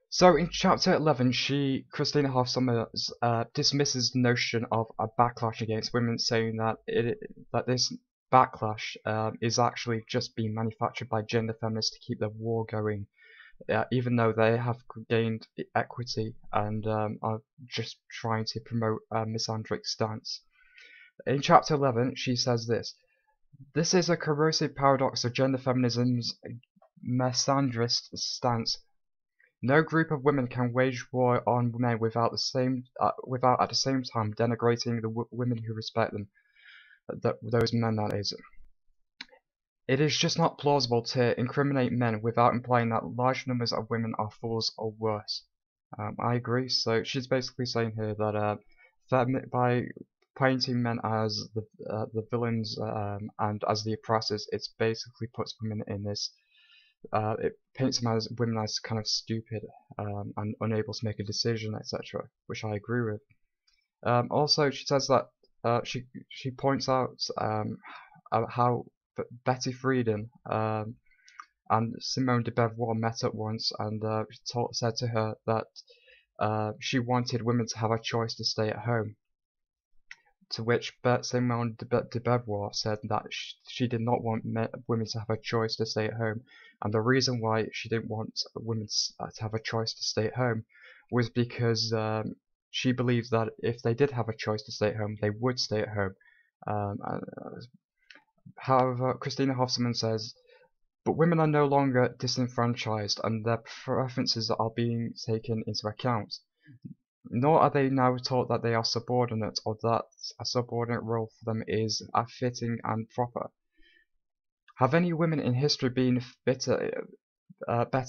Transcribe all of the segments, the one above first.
So in chapter 11, Christina Hoff-Sommers dismisses the notion of a backlash against women, saying that this backlash is actually just being manufactured by gender feminists to keep the war going, even though they have gained equity and are just trying to promote a misandric stance. In chapter 11, she says this: "This is a corrosive paradox of gender feminism's misandrist stance. No group of women can wage war on men without at the same time denigrating the women who respect them, those men that is. It is just not plausible to incriminate men without implying that large numbers of women are fools or worse." I agree. So she's basically saying here that by painting men as the villains and as the oppressors, it basically puts women in this. It paints them as women as kind of stupid and unable to make a decision, etc., which I agree with. Also, she says that she points out how Betty Friedan and Simone de Beauvoir met up once, and said to her that she wanted women to have a choice to stay at home. To which Simone de Beauvoir said that she did not want women to have a choice to stay at home, and the reason why she didn't want women to have a choice to stay at home was because she believed that if they did have a choice to stay at home, they would stay at home. However, Christina Hoffman says, "But women are no longer disenfranchised, and their preferences are being taken into account. Nor are they now taught that they are subordinate, or that a subordinate role for them is fitting and proper. Have any women in history been better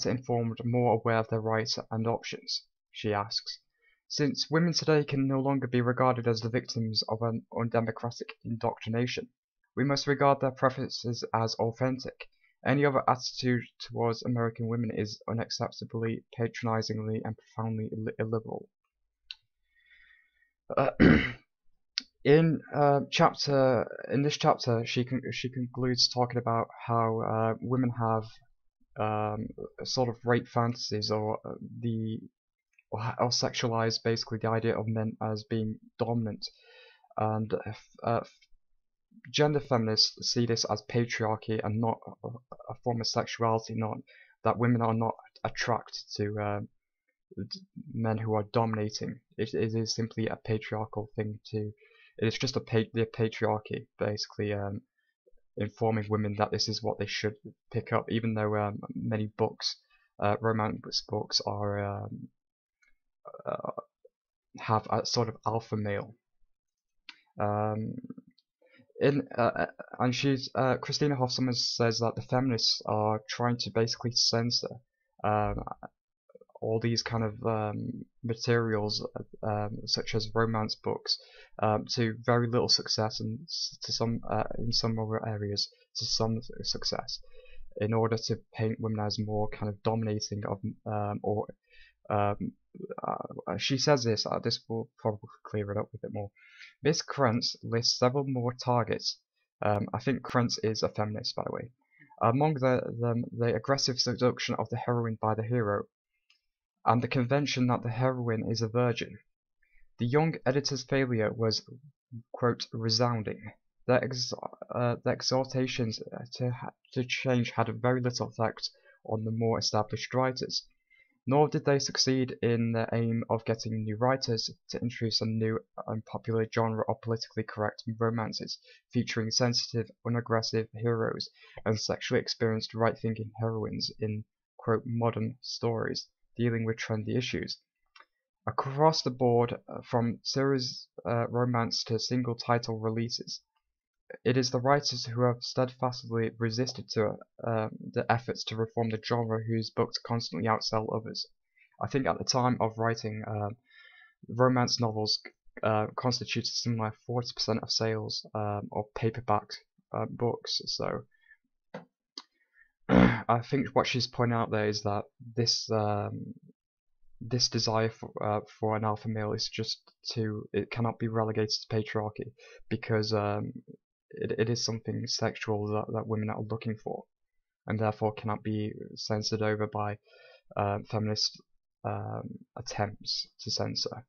informed, more aware of their rights and options?" she asks. "Since women today can no longer be regarded as the victims of an undemocratic indoctrination, we must regard their preferences as authentic. Any other attitude towards American women is unacceptably, patronizingly, and profoundly illiberal." In this chapter, she concludes talking about how women have sort of rape fantasies, or sexualize basically the idea of men as being dominant, and gender feminists see this as patriarchy and not a form of sexuality, not that women are not attracted to men who are dominating. It is simply a patriarchal thing to. It is just the patriarchy basically informing women that this is what they should pick up, even though many books, romance books, are have a sort of alpha male. And Christina Hoffman says that the feminists are trying to basically censor all these kind of materials, such as romance books, to very little success, and to some in some other areas to some success, in order to paint women as more kind of dominating of she says this. This will probably clear it up a bit more. Miss Krentz lists several more targets. I think Krentz is a feminist, by the way. Among them, the aggressive seduction of the heroine by the hero, and the convention that the heroine is a virgin. The young editor's failure was, quote, resounding. Their exhortations to change had very little effect on the more established writers. Nor did they succeed in their aim of getting new writers to introduce a new and popular genre of politically correct romances, featuring sensitive, unaggressive heroes and sexually experienced right-thinking heroines in, quote, modern stories, dealing with trendy issues. Across the board, from series romance to single title releases, it is the writers who have steadfastly resisted to the efforts to reform the genre whose books constantly outsell others. I think at the time of writing, romance novels constituted something like 40% of sales of paperback books. So I think what she's pointing out there is that this this desire for an alpha male is it cannot be relegated to patriarchy, because it is something sexual that women are looking for, and therefore cannot be censored over by feminists attempts to censor.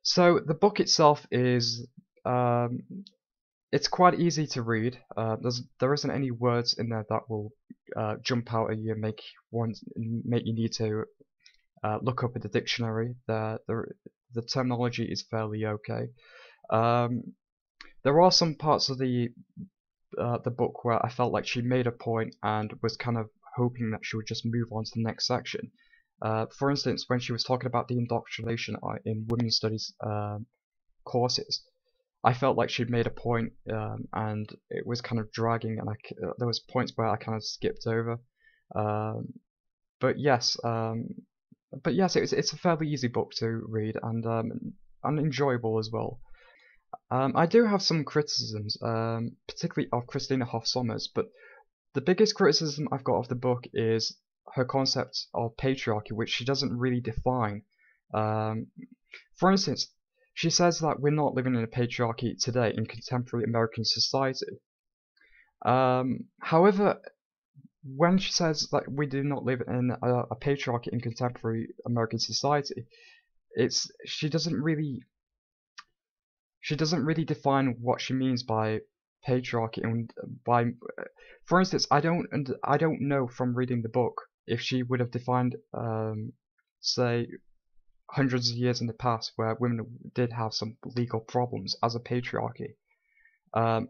So the book itself is it's quite easy to read. There isn't any words in there that will jump out at you and make you need to look up in the dictionary. The terminology is fairly okay. There are some parts of the book where I felt like she made a point and was kind of hoping that she would just move on to the next section. For instance, when she was talking about the indoctrination in women's studies courses, I felt like she'd made a point, and it was kind of dragging, and there was points where I kind of skipped over. But yes, it's a fairly easy book to read and enjoyable as well. I do have some criticisms, particularly of Christina Hoff Sommers, but the biggest criticism I've got of the book is her concept of patriarchy, which she doesn't really define. For instance, she says that we're not living in a patriarchy today in contemporary American society. However, when she says that we do not live in a patriarchy in contemporary American society, she doesn't really define what she means by patriarchy and by. For instance, I don't know from reading the book if she would have defined, say, hundreds of years in the past where women did have some legal problems as a patriarchy.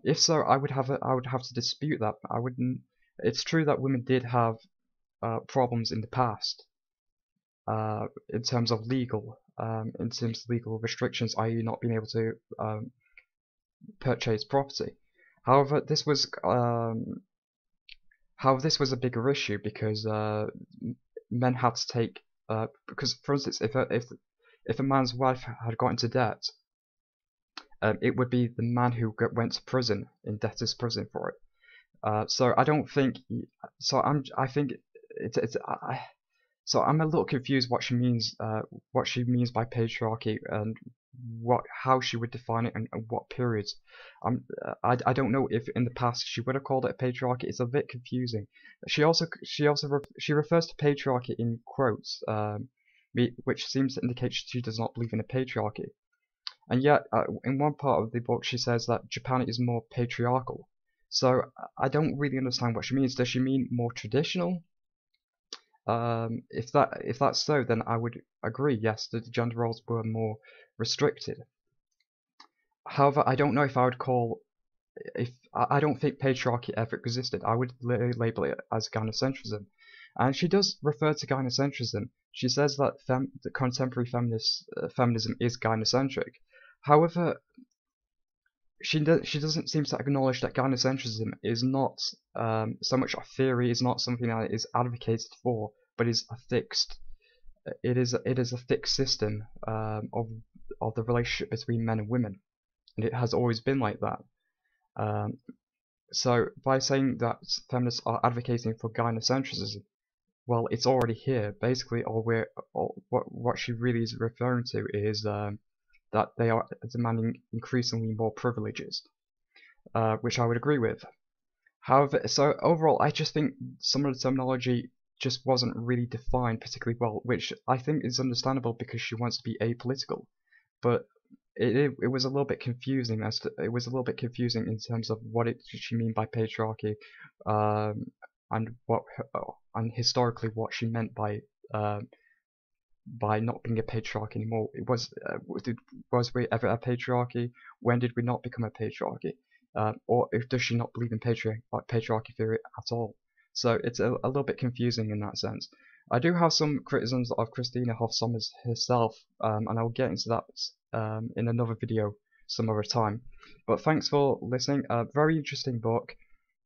If so, I would have to dispute that. I wouldn't. It's true that women did have problems in the past, in terms of legal restrictions, i.e., not being able to purchase property. However, this was a bigger issue because men had to take. Because, for instance, if a man's wife had got into debt, it would be the man who went to prison, in debtor's prison for it. So I don't think. So I think so I'm a little confused what she means by patriarchy and how she would define it and what periods. I don't know if in the past she would have called it a patriarchy. It's a bit confusing. She refers to patriarchy in quotes, which seems to indicate she does not believe in a patriarchy. And yet, in one part of the book, she says that Japan is more patriarchal. So I don't really understand what she means. Does she mean more traditional? If that's so, then I would agree. Yes, the gender roles were more restricted. However, I don't know if I would call. I don't think patriarchy ever existed. I would label it as gynocentrism, and she does refer to gynocentrism. She says that the contemporary feminism is gynocentric. However, she doesn't seem to acknowledge that gynocentrism is not so much a theory, is not something that is advocated for, but is a fixed. It is a fixed system of the relationship between men and women, and it has always been like that. So by saying that feminists are advocating for gynocentrism, well, it's already here. Basically, what she really is referring to is that they are demanding increasingly more privileges, which I would agree with. However, so overall, I just think some of the terminology just wasn't really defined particularly well, which I think is understandable because she wants to be apolitical. But it was a little bit confusing in terms of what did she mean by patriarchy, and historically what she meant by not being a patriarchy anymore. Was we ever a patriarchy? When did we not become a patriarchy? Or does she not believe in patriarchy theory at all? So it's a little bit confusing in that sense. I do have some criticisms of Christina Hoff Sommers herself, and I'll get into that in another video some other time. But thanks for listening. Very interesting book.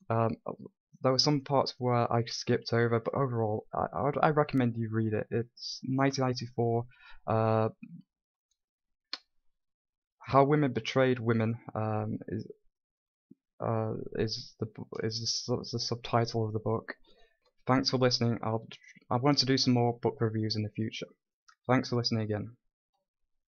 There were some parts where I skipped over, but overall, I recommend you read it. It's 1994. How Women Betrayed Women is the subtitle of the book. Thanks for listening. I want to do some more book reviews in the future. Thanks for listening again.